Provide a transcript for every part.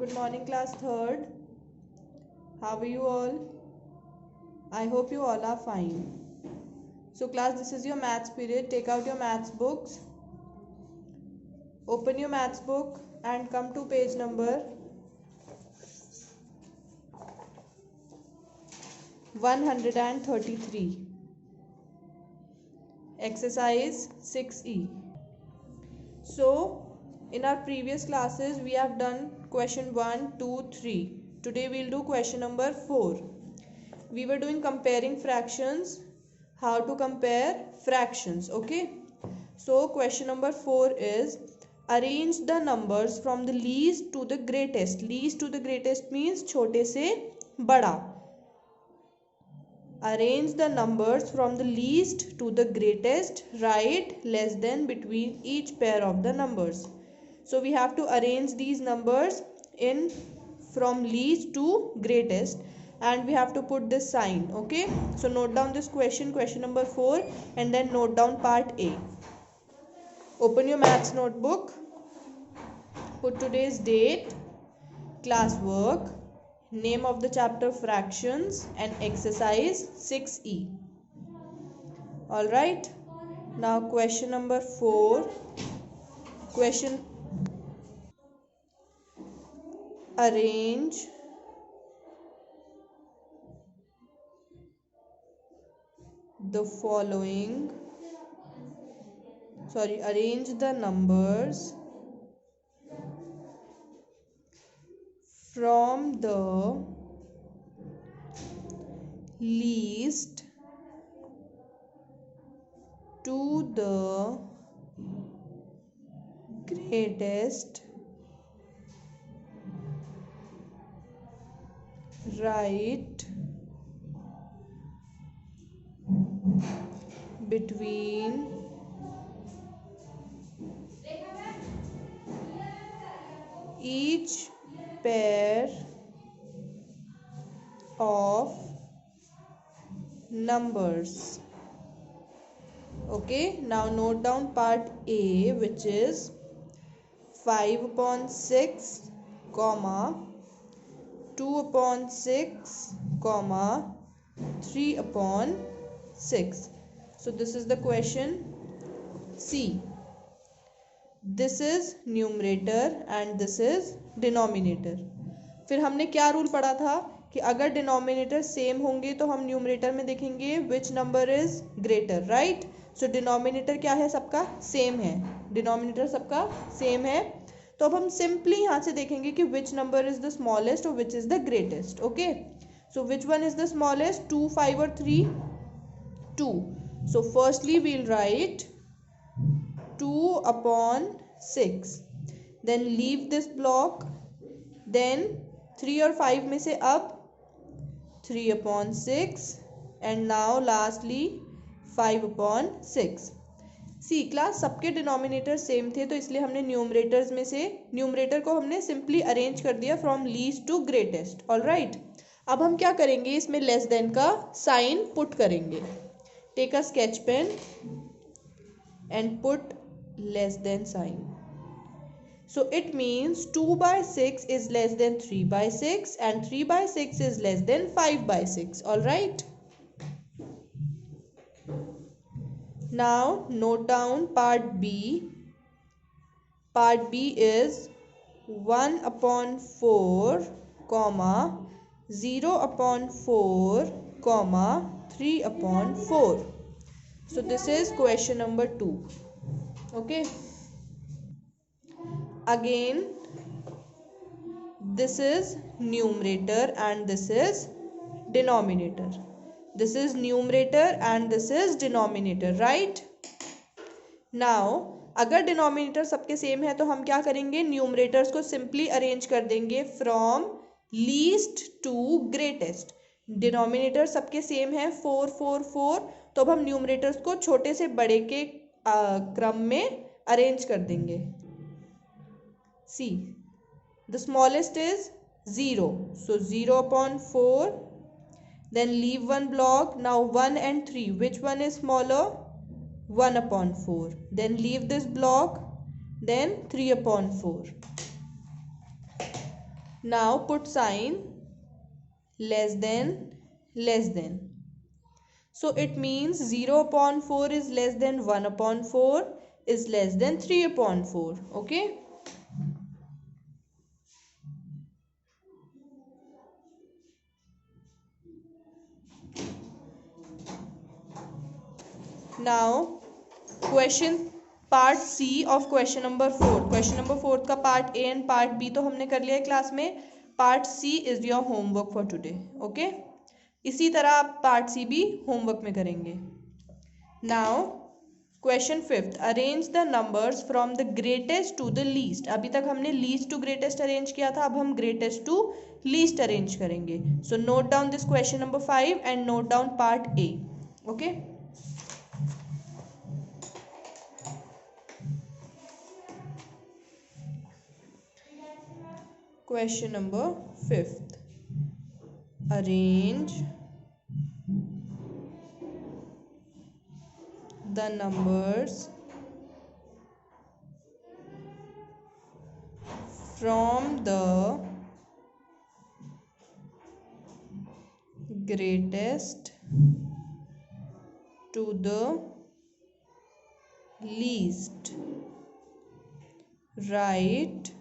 Good morning, class third. How are you all? I hope you all are fine. So class, this is your maths period. Take out your maths books. Open your maths book and come to page number 133. Exercise 6E. So in our previous classes we have done question 1, 2, 3. Today we will do question number 4. We were doing comparing fractions, how to compare fractions. Okay, so question number 4 is arrange the numbers from the least to the greatest. Least to the greatest means छोटे से बड़ा. Arrange the numbers from the least to the greatest. Write less than between each pair of the numbers. So we have to arrange these numbers in from least to greatest, and we have to put this sign. Okay, so note down this question number 4, and then note down part A. Open your maths notebook, put today's date, class work, name of the chapter fractions, and exercise 6E. All right, now question number 4. Question: arrange the following, arrange the numbers from the least to the greatest. Write between each pair of numbers. Okay, now note down part A, which is 5/6, 2/6, 3/6. So this is the question C. This is numerator and this is denominator. फिर हमने क्या rule पढ़ा था कि अगर denominator same होंगे तो हम न्यूमरेटर में देखेंगे विच number is greater. Right, so denominator क्या है, सबका सेम है. डिनोमिनेटर सबका सेम है, तो अब हम सिंपली यहाँ से देखेंगे कि which number is the smallest और which is the greatest. Okay, so which one is the smallest, 2, 5 और 3? 2. So firstly we will write 2/6. Then leave this block. Then 3 और 5 में से अब 3/6 and now lastly 5/6. See class, सबके denominator same थे तो इसलिए हमने न्यूमरेटर्स में से न्यूमरेटर को हमने सिंपली अरेंज कर दिया from least to greatest. All right, अब हम क्या करेंगे, इसमें लेस देन का साइन पुट करेंगे. Take a sketch pen and put less than sign. So it means 2/6 is less than 3/6 and 3/6 is less than 5/6. All right, now note down part B. Part B is 1/4, 0/4, 3/4. So this is question number 2. Okay, again this is numerator and this is denominator. This is numerator and this is denominator. Right, now अगर denominator सबके same है तो हम क्या करेंगे, numerators को simply arrange कर देंगे from least to greatest. Denominator सबके सेम है 4, 4, 4, तो अब हम न्यूमरेटर्स को छोटे से बड़े के क्रम में अरेंज कर देंगे. See, the smallest is 0, so 0/4. Then leave one block. Now 1 and 3, which one is smaller, 1/4. Then leave this block. Then 3/4. Now put sign less than less than. So it means 0 upon 4 is less than 1 upon 4 is less than 3 upon 4. Okay. Now question part C of question number 4. Question number 4 का part A and part B तो हमने कर लिया है class में. Part C is your homework for today. Okay. इसी तरह आप पार्ट सी भी होमवर्क में करेंगे. Now question 5th. Arrange the numbers from the greatest to the least. अभी तक हमने लीस्ट टू ग्रेटेस्ट अरेंज किया था, अब हम ग्रेटेस्ट टू लीस्ट अरेंज करेंगे. So note down this question number 5 and note down part A. Okay. Question number 5th. Arrange the numbers from the greatest to the least. Write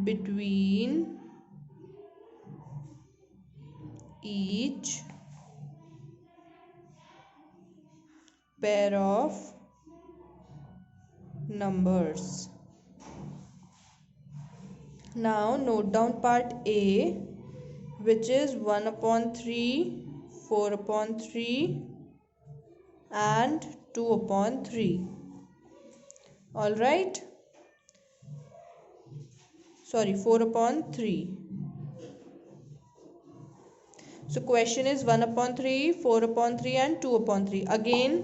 between each pair of numbers. Now note down part A, which is 1 upon 3, 4 upon 3 and 2 upon 3. All right. Sorry, 4 upon 3. So question is 1 upon 3, 4 upon 3 and 2 upon 3. Again,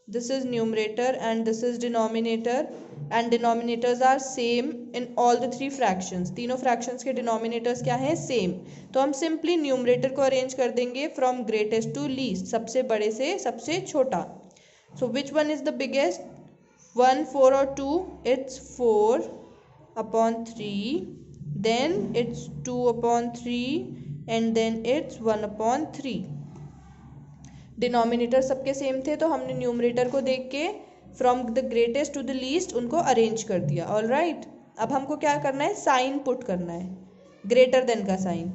this is numerator and this is denominator, and denominators are same in all the three fractions. तीनों fractions के denominators क्या हैं? Same. तो हम simply numerator को arrange कर देंगे from greatest to least, सबसे बड़े से सबसे छोटा. So which one is the biggest? 1, 4 or 2? It's 4 upon 3, then it's 2 upon 3 and then it's 1 upon 3. Denominator सबके सेम थे तो हमने न्यूमरेटर को देख के from the greatest to the least उनको अरेंज कर दिया. All right. अब हमको क्या करना है? साइन पुट करना है, ग्रेटर देन का साइन.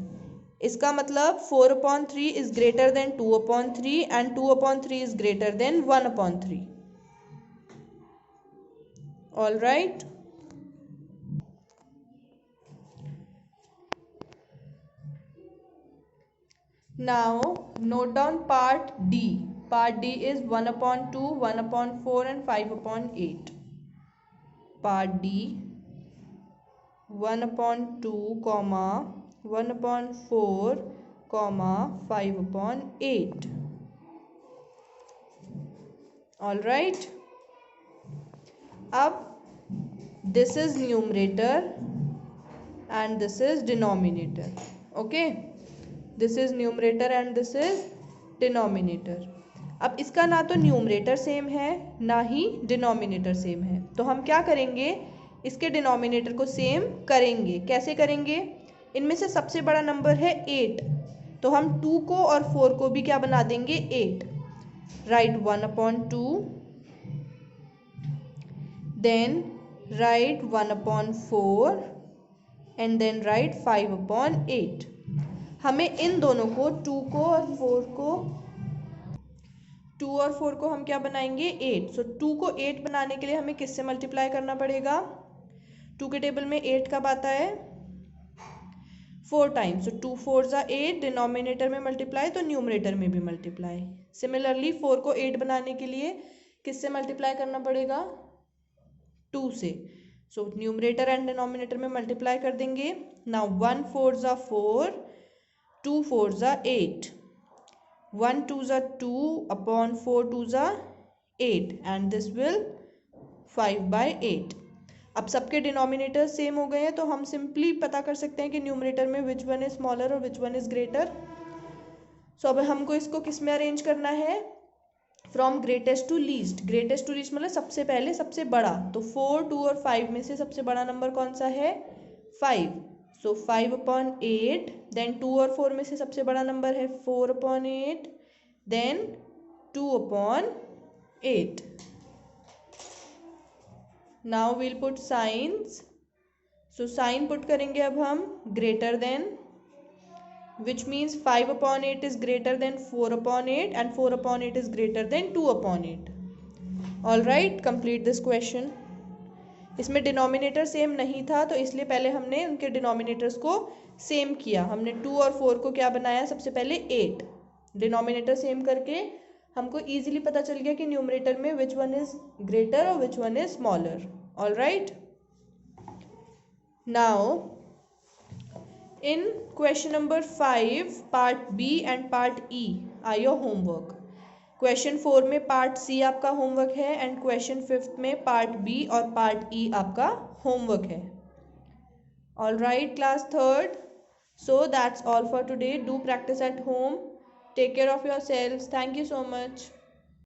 इसका मतलब 4 upon 3 is greater than 2 upon 3 and 2 upon 3 is greater than 1 upon 3. All right. Now note down part D. Part D is 1 upon 2, 1 upon 4 and 5 upon 8. Part D 1 upon 2, 1 upon 4, 5 upon 8. All right. अब this is numerator and this is denominator. Okay. This is numerator and this is denominator. अब इसका ना तो numerator same है ना ही denominator same है, तो हम क्या करेंगे? इसके डिनोमिनेटर को सेम करेंगे. कैसे करेंगे? इनमें से सबसे बड़ा नंबर है 8, तो हम 2 को और 4 को भी क्या बना देंगे? 8. Right 1 upon 2, then right 1 upon 4 and then right 5 upon 8. हमें इन दोनों को 2 और 4 को हम क्या बनाएंगे? 8. सो 2 को 8 बनाने के लिए हमें किससे मल्टीप्लाई करना पड़ेगा? 2 के टेबल में 8 कब आता है? 4 टाइम्स. सो 2 4 ज़ा 8. डिनोमिनेटर में मल्टीप्लाई तो न्यूमरेटर में भी मल्टीप्लाई. सिमिलरली 4 को 8 बनाने के लिए किससे मल्टीप्लाई करना पड़ेगा? 2 से. सो न्यूमरेटर एंड डिनोमिनेटर में मल्टीप्लाई कर देंगे. नाउ 1 4 ज़ा 4, 2 4 ज़ा 8, 1 2 ज़ा 2 upon 4 2 ज़ा 8 and this will 5 by 8. अब सबके डिनोमिनेटर सेम हो गए हैं तो हम सिंपली पता कर सकते हैं कि न्यूमरेटर में विच वन इज स्मॉलर और which one is greater. So अब हमको इसको किस में अरेंज करना है? From greatest to least, greatest to least मतलब सबसे पहले सबसे बड़ा, तो 4, 2 और 5 में से सबसे बड़ा नंबर कौन सा है? 5, सो 5/8, देन 2 और 4 में से सबसे बड़ा नंबर है 4/8, देन 2/8. नाउ विल पुट साइंस, सो साइन पुट करेंगे अब हम greater than, which means 5/8 is greater than 4/8 and 4/8 is greater than 2/8. All right, complete this question. इसमें डिनोमिनेटर सेम नहीं था तो इसलिए पहले हमने उनके डिनोमिनेटर्स को सेम किया. हमने 2 और 4 को क्या बनाया? सबसे पहले 8. डिनोमिनेटर सेम करके हमको इजीली पता चल गया कि न्यूमरेटर में विच वन इज ग्रेटर और which one is smaller. All right, now in question number 5 part B and part E are your homework. question 4 में part C आपका होमवर्क है एंड question 5 में part B और part E आपका homework है. all right class 3rd, so that's all for today. do practice at home. take care of yourselves. thank you so much.